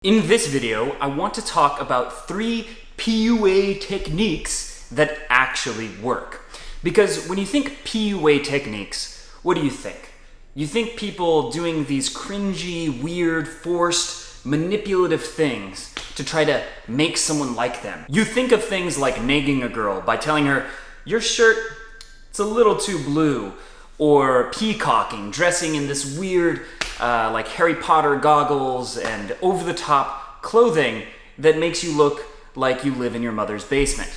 In this video, I want to talk about 3 PUA techniques that actually work. Because when you think PUA techniques, what do you think? You think people doing these cringy, weird, forced, manipulative things to try to make someone like them. You think of things like nagging a girl by telling her, "Your shirt, it's a little too blue," or peacocking, dressing in this weird, like Harry Potter goggles and over-the-top clothing that makes you look like you live in your mother's basement.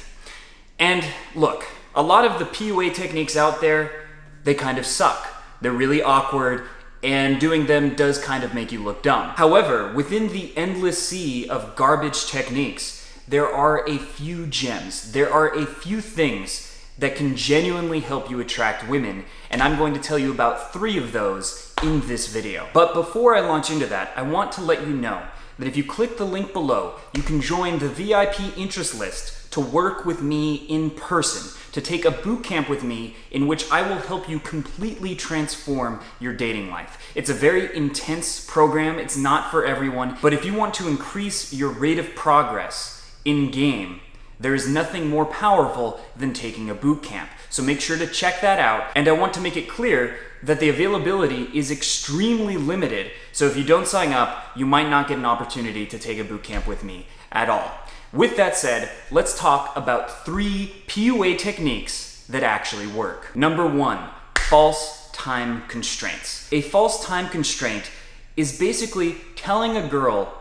And look, a lot of the PUA techniques out there, they kind of suck. They're really awkward, and doing them does kind of make you look dumb. However, within the endless sea of garbage techniques, there are a few gems. There are a few things that can genuinely help you attract women, and I'm going to tell you about 3 of those in this video. But before I launch into that, I want to let you know that if you click the link below, you can join the VIP interest list to work with me in person, to take a boot camp with me in which I will help you completely transform your dating life. It's a very intense program. It's not for everyone, but if you want to increase your rate of progress in game, there is nothing more powerful than taking a boot camp. So make sure to check that out. And I want to make it clear that the availability is extremely limited. So if you don't sign up, you might not get an opportunity to take a boot camp with me at all. With that said, let's talk about 3 PUA techniques that actually work. Number 1, false time constraints. A false time constraint is basically telling a girl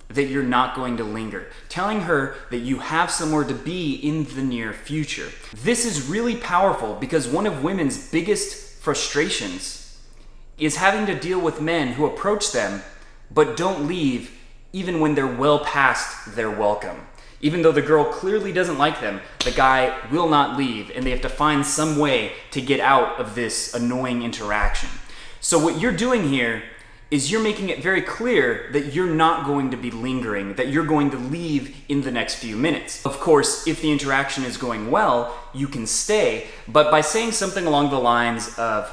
that you're not going to linger, telling her that you have somewhere to be in the near future. This is really powerful because one of women's biggest frustrations is having to deal with men who approach them but don't leave even when they're well past their welcome. Even though the girl clearly doesn't like them, the guy will not leave and they have to find some way to get out of this annoying interaction. So what you're doing here is you're making it very clear that you're not going to be lingering, that you're going to leave in the next few minutes. Of course, if the interaction is going well, you can stay, but by saying something along the lines of,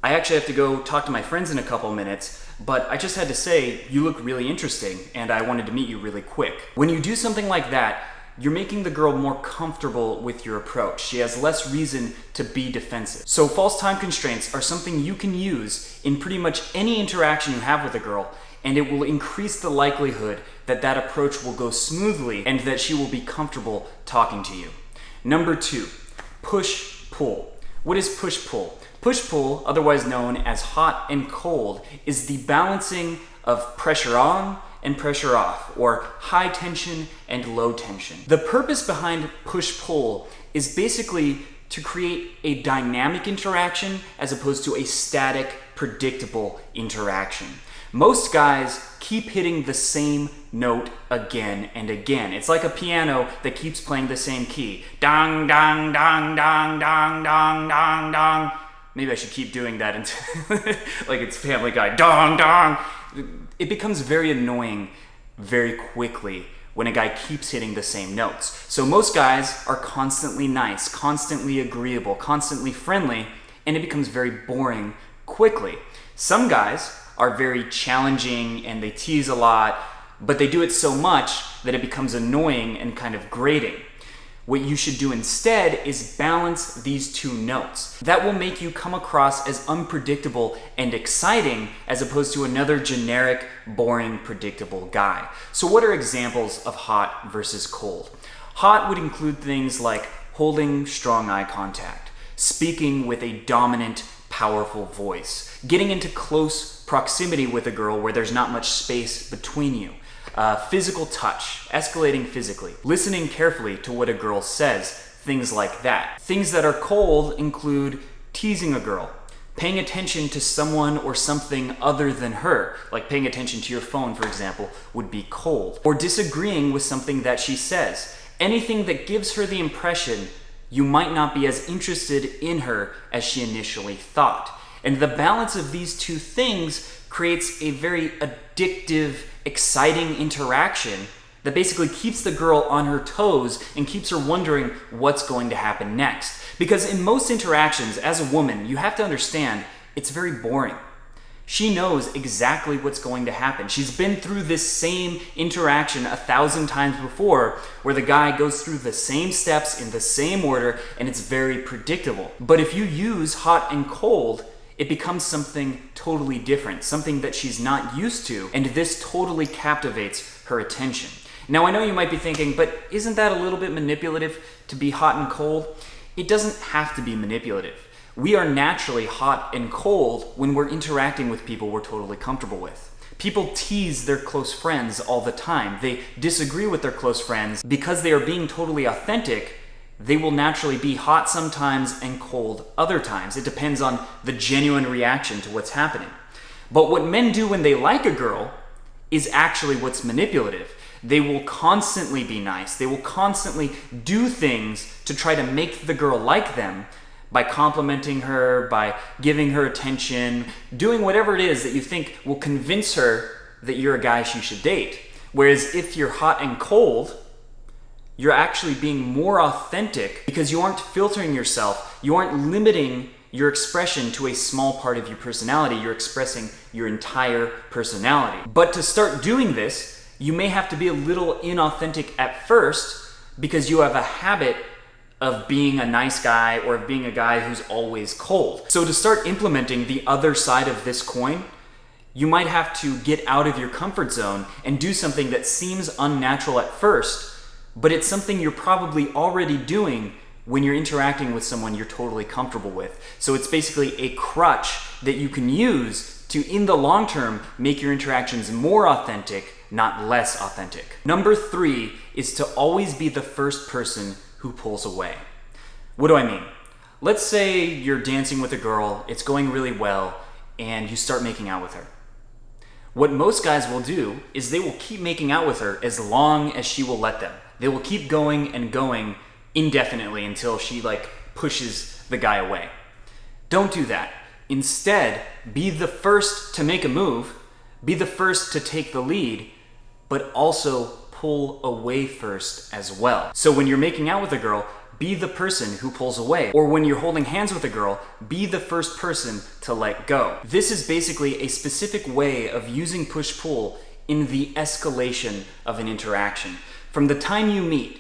"I actually have to go talk to my friends in a couple minutes, but I just had to say, you look really interesting, and I wanted to meet you really quick." When you do something like that, you're making the girl more comfortable with your approach. She has less reason to be defensive. So false time constraints are something you can use in pretty much any interaction you have with a girl, and it will increase the likelihood that that approach will go smoothly and that she will be comfortable talking to you. Number 2, push-pull. What is push-pull? Push-pull, otherwise known as hot and cold, is the balancing of pressure on and pressure off, or high tension and low tension. The purpose behind push-pull is basically to create a dynamic interaction as opposed to a static, predictable interaction. Most guys keep hitting the same note again and again. It's like a piano that keeps playing the same key. Dong, dong, dong, dong, dong, dong, dong, dong. Maybe I should keep doing that until like it's Family Guy. Dong, dong. It becomes very annoying very quickly when a guy keeps hitting the same notes. So most guys are constantly nice, constantly agreeable, constantly friendly, and it becomes very boring quickly. Some guys are very challenging and they tease a lot, but they do it so much that it becomes annoying and kind of grating. What you should do instead is balance these 2 notes. That will make you come across as unpredictable and exciting as opposed to another generic, boring, predictable guy. So what are examples of hot versus cold? Hot would include things like holding strong eye contact, speaking with a dominant, powerful voice, getting into close proximity with a girl where there's not much space between you. Physical touch, escalating physically, listening carefully to what a girl says, things like that. Things that are cold include teasing a girl, paying attention to someone or something other than her, like paying attention to your phone, for example, would be cold, or disagreeing with something that she says. Anything that gives her the impression you might not be as interested in her as she initially thought. And the balance of these 2 things creates a very addictive, exciting interaction that basically keeps the girl on her toes and keeps her wondering what's going to happen next. Because in most interactions, as a woman, you have to understand it's very boring. She knows exactly what's going to happen. She's been through this same interaction 1,000 times before, where the guy goes through the same steps in the same order, and it's very predictable. But if you use hot and cold, it becomes something totally different, something that she's not used to, and this totally captivates her attention. Now, I know you might be thinking, but isn't that a little bit manipulative to be hot and cold? It doesn't have to be manipulative. We are naturally hot and cold when we're interacting with people we're totally comfortable with. People tease their close friends all the time. They disagree with their close friends. Because they are being totally authentic, they will naturally be hot sometimes and cold other times. It depends on the genuine reaction to what's happening. But what men do when they like a girl is actually what's manipulative. They will constantly be nice. They will constantly do things to try to make the girl like them, by complimenting her, by giving her attention, doing whatever it is that you think will convince her that you're a guy she should date. Whereas if you're hot and cold, you're actually being more authentic because you aren't filtering yourself. You aren't limiting your expression to a small part of your personality. You're expressing your entire personality. But to start doing this, you may have to be a little inauthentic at first because you have a habit of being a nice guy or of being a guy who's always cold. So to start implementing the other side of this coin, you might have to get out of your comfort zone and do something that seems unnatural at first, but it's something you're probably already doing when you're interacting with someone you're totally comfortable with. So it's basically a crutch that you can use to, in the long term, make your interactions more authentic, not less authentic. Number 3 is to always be the first person who pulls away. What do I mean? Let's say you're dancing with a girl, it's going really well, and you start making out with her. What most guys will do is they will keep making out with her as long as she will let them. They will keep going and going indefinitely until she pushes the guy away. Don't do that. Instead, be the first to make a move, be the first to take the lead, but also pull away first as well. So when you're making out with a girl, be the person who pulls away. Or when you're holding hands with a girl, be the first person to let go. This is basically a specific way of using push-pull in the escalation of an interaction. From the time you meet,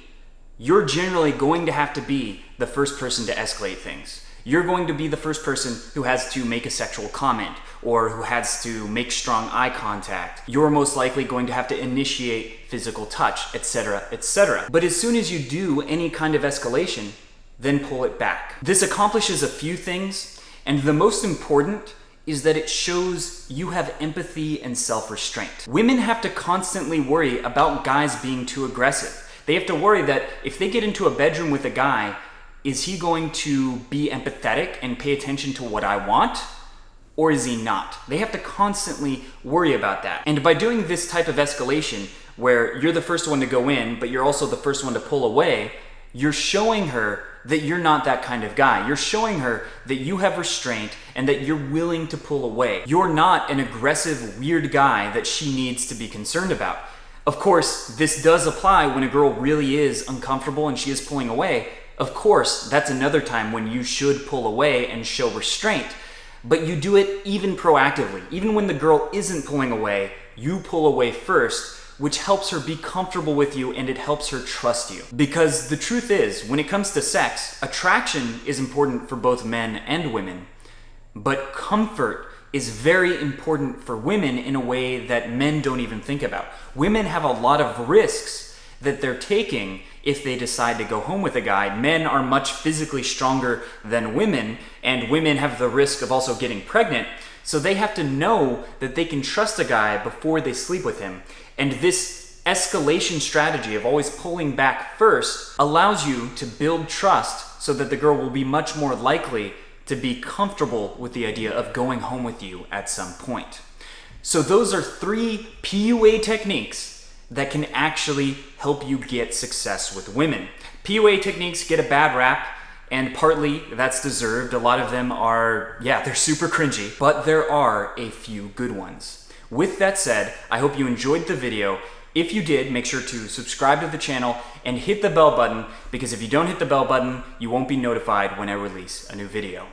you're generally going to have to be the first person to escalate things. You're going to be the first person who has to make a sexual comment or who has to make strong eye contact. You're most likely going to have to initiate physical touch, etc., etc. But as soon as you do any kind of escalation, then pull it back. This accomplishes a few things, and the most important is that it shows you have empathy and self-restraint. Women have to constantly worry about guys being too aggressive. They have to worry that if they get into a bedroom with a guy, is he going to be empathetic and pay attention to what I want? Or is he not? They have to constantly worry about that. And by doing this type of escalation, where you're the first one to go in, but you're also the first one to pull away, you're showing her that you're not that kind of guy. You're showing her that you have restraint and that you're willing to pull away. You're not an aggressive, weird guy that she needs to be concerned about. Of course, this does apply when a girl really is uncomfortable and she is pulling away. Of course, that's another time when you should pull away and show restraint. But you do it even proactively. Even when the girl isn't pulling away, you pull away first, which helps her be comfortable with you and it helps her trust you. Because the truth is, when it comes to sex, attraction is important for both men and women. But comfort is very important for women in a way that men don't even think about. Women have a lot of risks that they're taking if they decide to go home with a guy. Men are much physically stronger than women, and women have the risk of also getting pregnant, so they have to know that they can trust a guy before they sleep with him. And this escalation strategy of always pulling back first allows you to build trust so that the girl will be much more likely to be comfortable with the idea of going home with you at some point. So those are 3 PUA techniques that can actually help you get success with women. PUA techniques get a bad rap, and partly that's deserved. A lot of them are, they're super cringy, but there are a few good ones. With that said, I hope you enjoyed the video. If you did, make sure to subscribe to the channel and hit the bell button, because if you don't hit the bell button, you won't be notified when I release a new video.